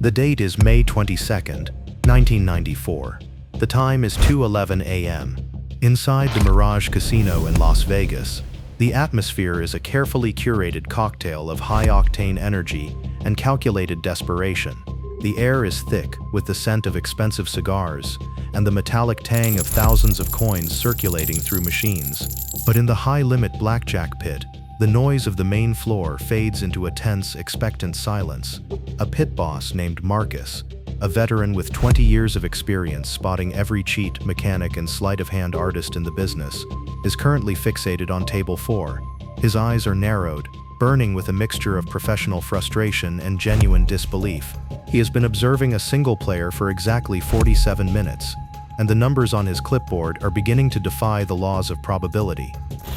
The date is May 22nd, 1994. The time is 2:11 a.m. Inside the Mirage Casino in Las Vegas, the atmosphere is a carefully curated cocktail of high-octane energy and calculated desperation. The air is thick with the scent of expensive cigars and the metallic tang of thousands of coins circulating through machines. But in the high-limit blackjack pit, the noise of the main floor fades into a tense, expectant silence. A pit boss named Marcus, a veteran with 20 years of experience spotting every cheat, mechanic, and sleight-of-hand artist in the business, is currently fixated on table 4. His eyes are narrowed, burning with a mixture of professional frustration and genuine disbelief. He has been observing a single player for exactly 47 minutes, and the numbers on his clipboard are beginning to defy the laws of probability.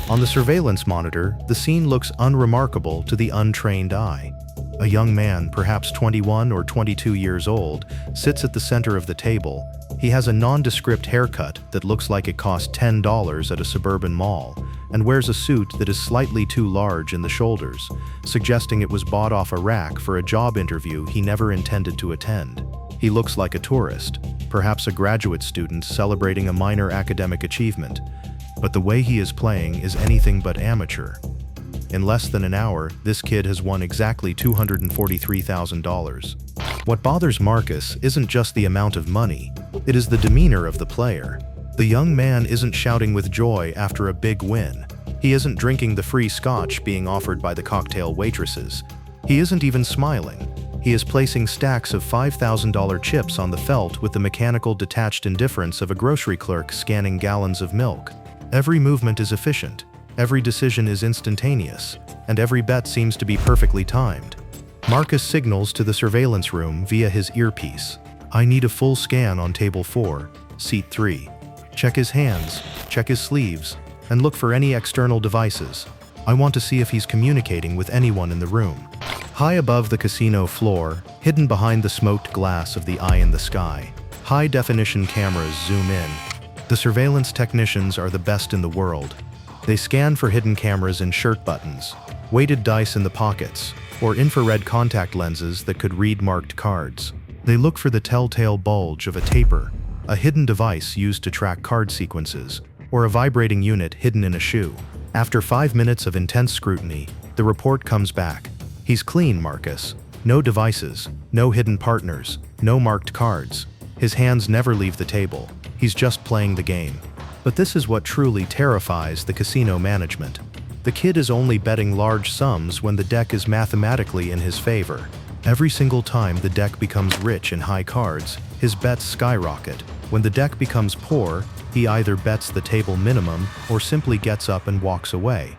On the surveillance monitor, the scene looks unremarkable to the untrained eye. A young man, perhaps 21 or 22 years old, sits at the center of the table. He has a nondescript haircut that looks like it cost $10 at a suburban mall, and wears a suit that is slightly too large in the shoulders, suggesting it was bought off a rack for a job interview he never intended to attend. He looks like a tourist, perhaps a graduate student celebrating a minor academic achievement, but the way he is playing is anything but amateur. In less than an hour, this kid has won exactly $243,000. What bothers Marcus isn't just the amount of money, it is the demeanor of the player. The young man isn't shouting with joy after a big win. He isn't drinking the free scotch being offered by the cocktail waitresses. He isn't even smiling. He is placing stacks of $5,000 chips on the felt with the mechanical detached indifference of a grocery clerk scanning gallons of milk. Every movement is efficient, every decision is instantaneous, and every bet seems to be perfectly timed. Marcus signals to the surveillance room via his earpiece. "I need a full scan on table 4, seat 3. Check his hands, check his sleeves, and look for any external devices. I want to see if he's communicating with anyone in the room." High above the casino floor, hidden behind the smoked glass of the eye in the sky, high-definition cameras zoom in. The surveillance technicians are the best in the world. They scan for hidden cameras in shirt buttons, weighted dice in the pockets, or infrared contact lenses that could read marked cards. They look for the telltale bulge of a taper, a hidden device used to track card sequences, or a vibrating unit hidden in a shoe. After 5 minutes of intense scrutiny, the report comes back. "He's clean, Marcus. No devices, no hidden partners, no marked cards. His hands never leave the table. He's just playing the game." But this is what truly terrifies the casino management. The kid is only betting large sums when the deck is mathematically in his favor. Every single time the deck becomes rich in high cards, his bets skyrocket. When the deck becomes poor, he either bets the table minimum or simply gets up and walks away.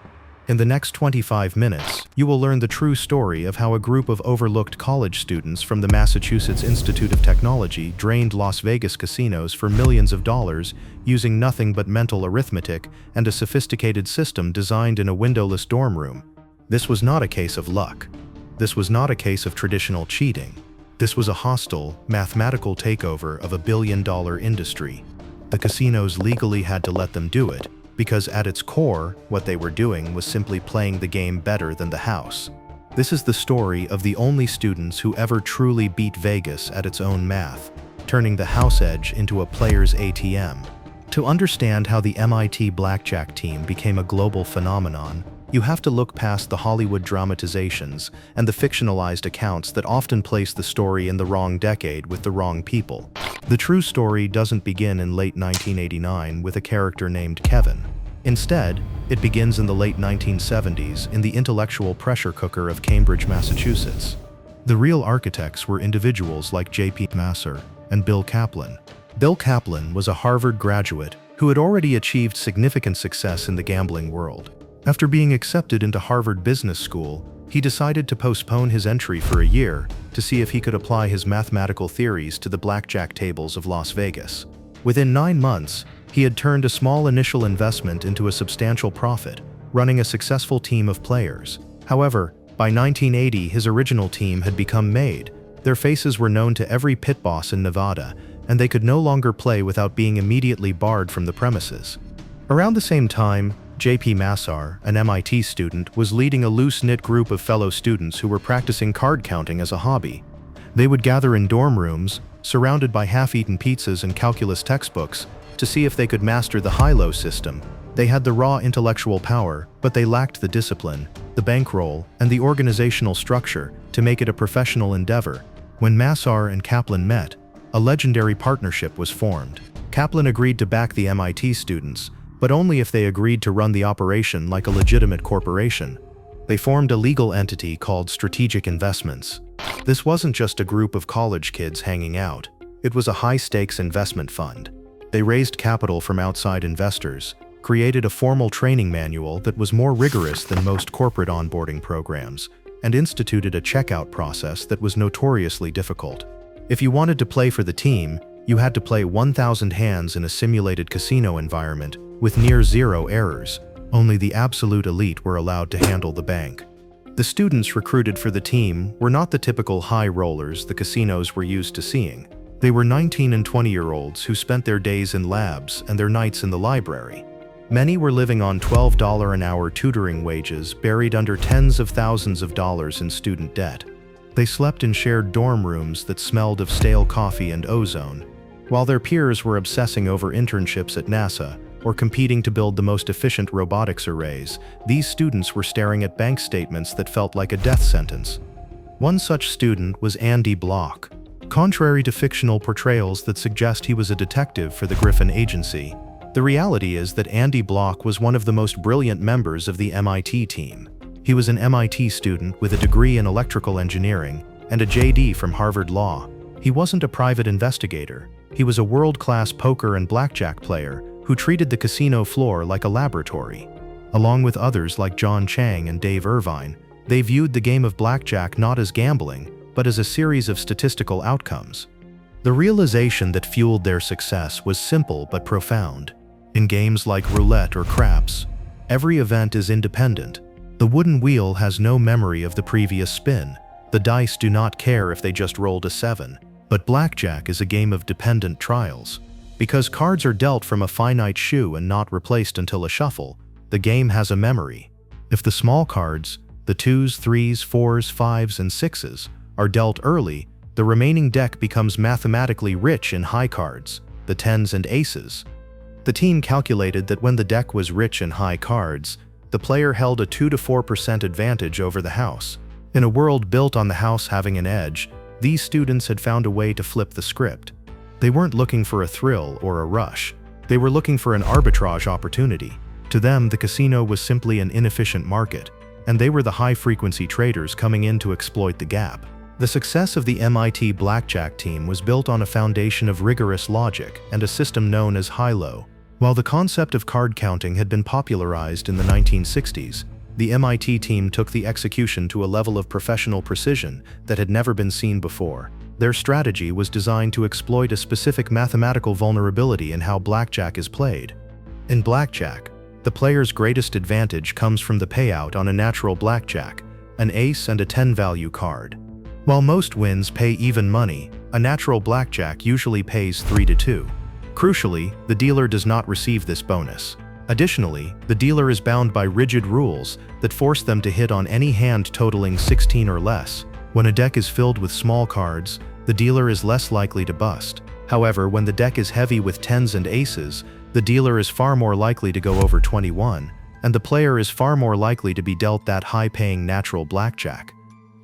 In the next 25 minutes, you will learn the true story of how a group of overlooked college students from the Massachusetts Institute of Technology drained Las Vegas casinos for millions of dollars using nothing but mental arithmetic and a sophisticated system designed in a windowless dorm room. This was not a case of luck. This was not a case of traditional cheating. This was a hostile, mathematical takeover of a billion-dollar industry. The casinos legally had to let them do it, because at its core, what they were doing was simply playing the game better than the house. This is the story of the only students who ever truly beat Vegas at its own math, turning the house edge into a player's ATM. To understand how the MIT blackjack team became a global phenomenon, you have to look past the Hollywood dramatizations and the fictionalized accounts that often place the story in the wrong decade with the wrong people. The true story doesn't begin in late 1989 with a character named Kevin. Instead, it begins in the late 1970s in the intellectual pressure cooker of Cambridge, Massachusetts. The real architects were individuals like J.P. Masser and Bill Kaplan. Bill Kaplan was a Harvard graduate who had already achieved significant success in the gambling world. After being accepted into Harvard Business School, he decided to postpone his entry for a year to see if he could apply his mathematical theories to the blackjack tables of Las Vegas. Within 9 months, he had turned a small initial investment into a substantial profit, running a successful team of players. However, by 1980, his original team had become made. Their faces were known to every pit boss in Nevada, and they could no longer play without being immediately barred from the premises. Around the same time, J.P. Masser, an MIT student, was leading a loose-knit group of fellow students who were practicing card counting as a hobby. They would gather in dorm rooms, surrounded by half-eaten pizzas and calculus textbooks, to see if they could master the high-low system. They had the raw intellectual power, but they lacked the discipline, the bankroll, and the organizational structure to make it a professional endeavor. When Massar and Kaplan met, a legendary partnership was formed. Kaplan agreed to back the MIT students, but only if they agreed to run the operation like a legitimate corporation. They formed a legal entity called Strategic Investments. This wasn't just a group of college kids hanging out. It was a high-stakes investment fund. They raised capital from outside investors, created a formal training manual that was more rigorous than most corporate onboarding programs, and instituted a checkout process that was notoriously difficult. If you wanted to play for the team, you had to play 1,000 hands in a simulated casino environment with near zero errors. Only the absolute elite were allowed to handle the bank. The students recruited for the team were not the typical high rollers the casinos were used to seeing. They were 19 and 20-year-olds who spent their days in labs and their nights in the library. Many were living on $12 an hour tutoring wages, buried under tens of thousands of dollars in student debt. They slept in shared dorm rooms that smelled of stale coffee and ozone, while their peers were obsessing over internships at NASA or competing to build the most efficient robotics arrays. These students were staring at bank statements that felt like a death sentence. One such student was Andy Block. Contrary to fictional portrayals that suggest he was a detective for the Griffin Agency, the reality is that Andy Block was one of the most brilliant members of the MIT team. He was an MIT student with a degree in electrical engineering and a JD from Harvard Law. He wasn't a private investigator. He was a world-class poker and blackjack player who treated the casino floor like a laboratory. Along with others like John Chang and Dave Irvine, they viewed the game of blackjack not as gambling, but as a series of statistical outcomes. The realization that fueled their success was simple but profound. In games like roulette or craps, every event is independent. The wooden wheel has no memory of the previous spin. The dice do not care if they just rolled a 7. But blackjack is a game of dependent trials. Because cards are dealt from a finite shoe and not replaced until a shuffle, the game has a memory. If the small cards, the 2s, 3s, 4s, 5s, and 6s, are dealt early, the remaining deck becomes mathematically rich in high cards, the 10s and aces. The team calculated that when the deck was rich in high cards, the player held a 2 to 4% advantage over the house. In a world built on the house having an edge, these students had found a way to flip the script. They weren't looking for a thrill or a rush. They were looking for an arbitrage opportunity. To them, the casino was simply an inefficient market, and they were the high-frequency traders coming in to exploit the gap. The success of the MIT blackjack team was built on a foundation of rigorous logic and a system known as high-low. While the concept of card counting had been popularized in the 1960s, the MIT team took the execution to a level of professional precision that had never been seen before. Their strategy was designed to exploit a specific mathematical vulnerability in how blackjack is played. In blackjack, the player's greatest advantage comes from the payout on a natural blackjack, an ace and a 10-value card. While most wins pay even money, a natural blackjack usually pays 3 to 2. Crucially, the dealer does not receive this bonus. Additionally, the dealer is bound by rigid rules that force them to hit on any hand totaling 16 or less. When a deck is filled with small cards, the dealer is less likely to bust. However, when the deck is heavy with 10s and aces, the dealer is far more likely to go over 21, and the player is far more likely to be dealt that high-paying natural blackjack.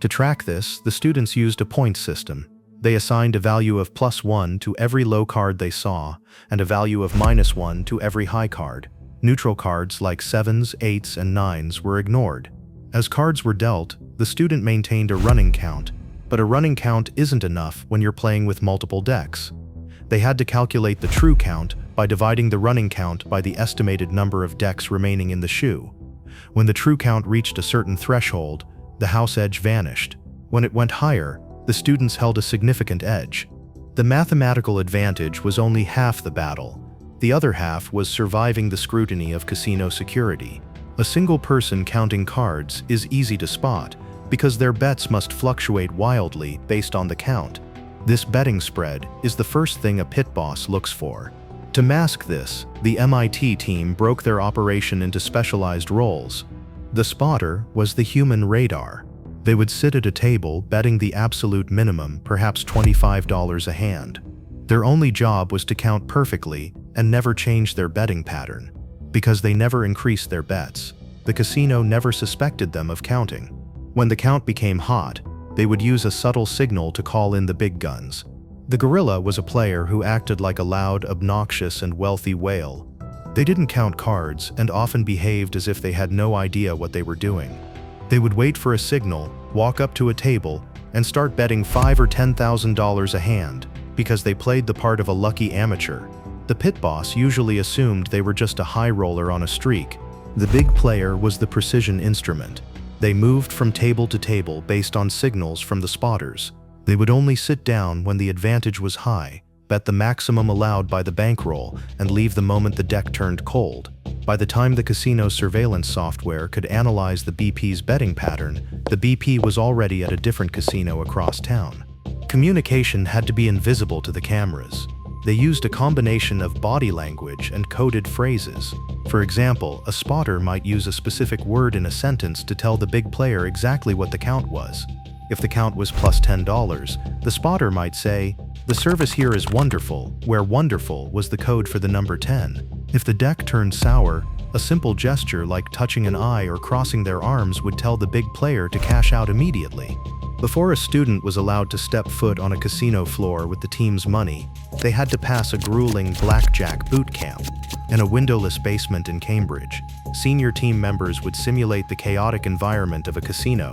To track this, the students used a point system. They assigned a value of +1 to every low card they saw, and a value of -1 to every high card. Neutral cards like 7s, 8s, and 9s were ignored. As cards were dealt, the student maintained a running count, but a running count isn't enough when you're playing with multiple decks. They had to calculate the true count by dividing the running count by the estimated number of decks remaining in the shoe. When the true count reached a certain threshold, the house edge vanished. When it went higher, the students held a significant edge. The mathematical advantage was only half the battle. The other half was surviving the scrutiny of casino security. A single person counting cards is easy to spot because their bets must fluctuate wildly based on the count. This betting spread is the first thing a pit boss looks for. To mask this, the MIT team broke their operation into specialized roles. The spotter was the human radar. They would sit at a table betting the absolute minimum, perhaps $25 a hand. Their only job was to count perfectly and never change their betting pattern. Because they never increased their bets, the casino never suspected them of counting. When the count became hot, they would use a subtle signal to call in the big guns. The gorilla was a player who acted like a loud, obnoxious, and wealthy whale. They didn't count cards and often behaved as if they had no idea what they were doing. They would wait for a signal, walk up to a table, and start betting $5,000 or $10,000 a hand because they played the part of a lucky amateur. The pit boss usually assumed they were just a high roller on a streak. The big player was the precision instrument. They moved from table to table based on signals from the spotters. They would only sit down when the advantage was high, bet the maximum allowed by the bankroll, and leave the moment the deck turned cold. By the time the casino's surveillance software could analyze the BP's betting pattern, the BP was already at a different casino across town. Communication had to be invisible to the cameras. They used a combination of body language and coded phrases. For example, a spotter might use a specific word in a sentence to tell the big player exactly what the count was. If the count was plus $10, the spotter might say, "The service here is wonderful," where wonderful was the code for the number 10. If the deck turned sour, a simple gesture like touching an eye or crossing their arms would tell the big player to cash out immediately. Before a student was allowed to step foot on a casino floor with the team's money, they had to pass a grueling blackjack boot camp. In a windowless basement in Cambridge, senior team members would simulate the chaotic environment of a casino.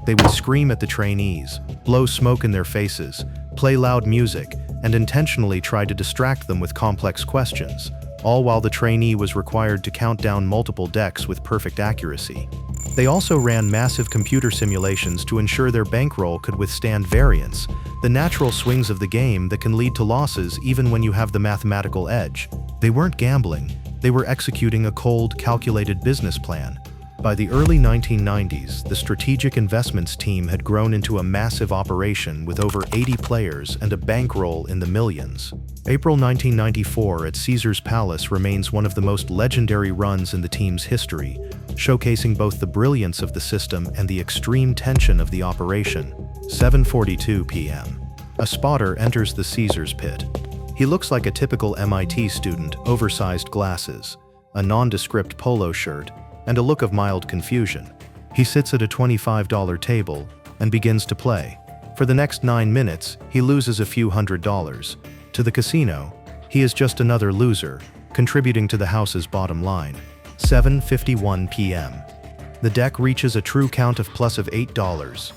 They would scream at the trainees, blow smoke in their faces, play loud music, and intentionally try to distract them with complex questions, all while the trainee was required to count down multiple decks with perfect accuracy. They also ran massive computer simulations to ensure their bankroll could withstand variance, the natural swings of the game that can lead to losses even when you have the mathematical edge. They weren't gambling, they were executing a cold, calculated business plan. By the early 1990s, the strategic investments team had grown into a massive operation with over 80 players and a bankroll in the millions. April 1994 at Caesars Palace remains one of the most legendary runs in the team's history, showcasing both the brilliance of the system and the extreme tension of the operation. 7:42 p.m. A spotter enters the Caesars pit. He looks like a typical MIT student, oversized glasses, a nondescript polo shirt, and a look of mild confusion. He sits at a $25 table and begins to play. For the next 9 minutes, he loses a few $100s. To the casino, he is just another loser, contributing to the house's bottom line. 7:51 p.m. The deck reaches a true count of plus of $8.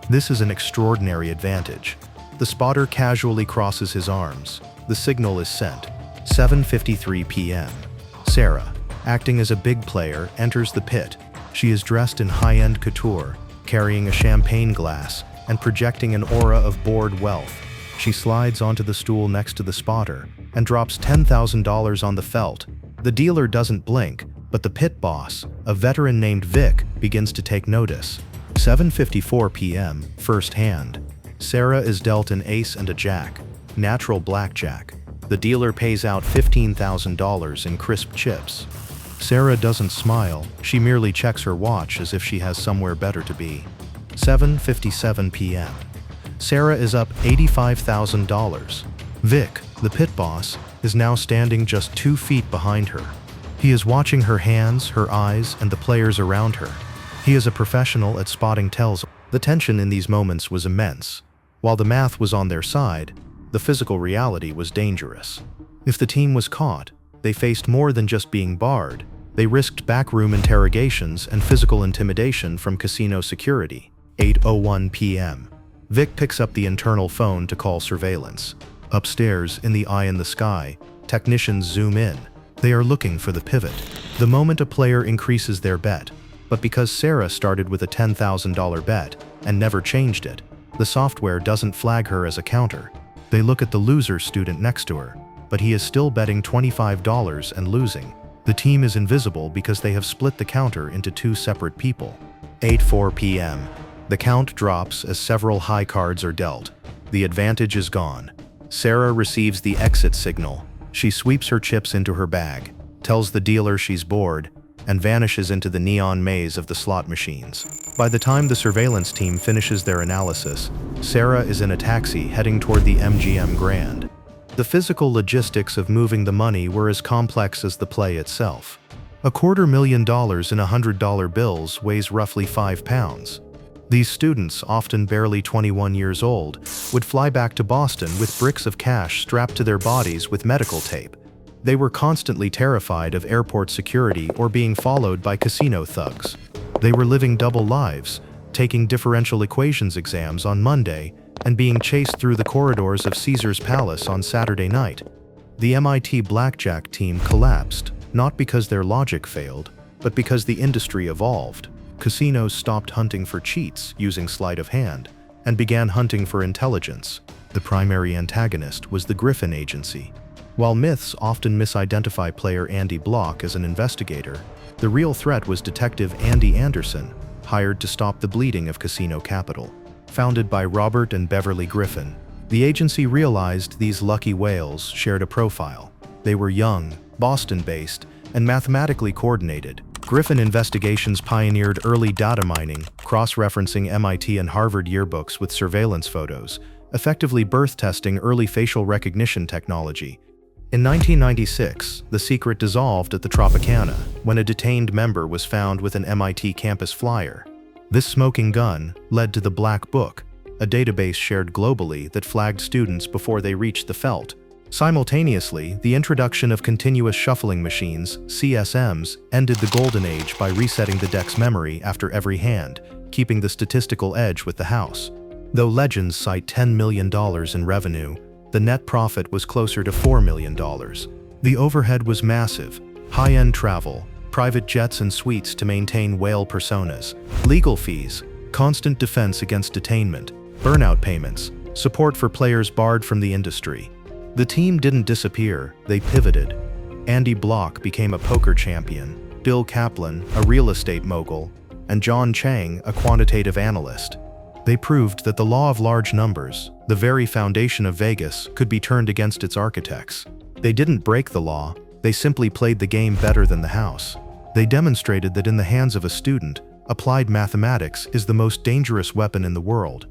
This is an extraordinary advantage. The spotter casually crosses his arms. The signal is sent. 7:53 p.m. Sarah, acting as a big player, enters the pit. She is dressed in high-end couture, carrying a champagne glass and projecting an aura of bored wealth. She slides onto the stool next to the spotter and drops $10,000 on the felt. The dealer doesn't blink, but the pit boss, a veteran named Vic, begins to take notice. 7:54 p.m., first hand. Sarah is dealt an ace and a jack, natural blackjack. The dealer pays out $15,000 in crisp chips. Sarah doesn't smile, she merely checks her watch as if she has somewhere better to be. 7:57 p.m. Sarah is up $85,000. Vic, the pit boss, is now standing just 2 feet behind her. He is watching her hands, her eyes, and the players around her. He is a professional at spotting tells. The tension in these moments was immense. While the math was on their side, the physical reality was dangerous. If the team was caught, they faced more than just being barred. They risked backroom interrogations and physical intimidation from casino security. 8:01 p.m. Vic picks up the internal phone to call surveillance. Upstairs, in the eye in the sky, technicians zoom in. They are looking for the pivot, the moment a player increases their bet. But because Sarah started with a $10,000 bet and never changed it, the software doesn't flag her as a counter. They look at the loser student next to her, but he is still betting $25 and losing. The team is invisible because they have split the counter into 2 separate people. 8:04 p.m. The count drops as several high cards are dealt. The advantage is gone. Sarah receives the exit signal. She sweeps her chips into her bag, tells the dealer she's bored, and vanishes into the neon maze of the slot machines. By the time the surveillance team finishes their analysis, Sarah is in a taxi heading toward the MGM Grand. The physical logistics of moving the money were as complex as the play itself. $250,000 in $100 bills weighs roughly 5 pounds. These students, often barely 21 years old, would fly back to Boston with bricks of cash strapped to their bodies with medical tape. They were constantly terrified of airport security or being followed by casino thugs. They were living double lives, taking differential equations exams on Monday and being chased through the corridors of Caesar's Palace on Saturday night. The MIT blackjack team collapsed, not because their logic failed, but because the industry evolved. Casinos stopped hunting for cheats using sleight of hand and began hunting for intelligence. The primary antagonist was the Griffin Agency. While myths often misidentify player Andy Block as an investigator, the real threat was Detective Andy Anderson, hired to stop the bleeding of casino capital. Founded by Robert and Beverly Griffin, the agency realized these lucky whales shared a profile. They were young, Boston-based, and mathematically coordinated. Griffin investigations pioneered early data mining, cross-referencing MIT and Harvard yearbooks with surveillance photos, effectively birth-testing early facial recognition technology. In 1996, the secret dissolved at the Tropicana when a detained member was found with an MIT campus flyer. This smoking gun led to the Black Book, a database shared globally that flagged students before they reached the felt. Simultaneously, the introduction of continuous shuffling machines, CSMs, ended the golden age by resetting the deck's memory after every hand, keeping the statistical edge with the house. Though legends cite $10 million in revenue, the net profit was closer to $4 million. The overhead was massive: high-end travel, private jets and suites to maintain whale personas, legal fees, constant defense against detainment, burnout payments, support for players barred from the industry. The team didn't disappear, they pivoted. Andy Block became a poker champion, Bill Kaplan, a real estate mogul, and John Chang, a quantitative analyst. They proved that the law of large numbers, the very foundation of Vegas, could be turned against its architects. They didn't break the law, they simply played the game better than the house. They demonstrated that in the hands of a student, applied mathematics is the most dangerous weapon in the world.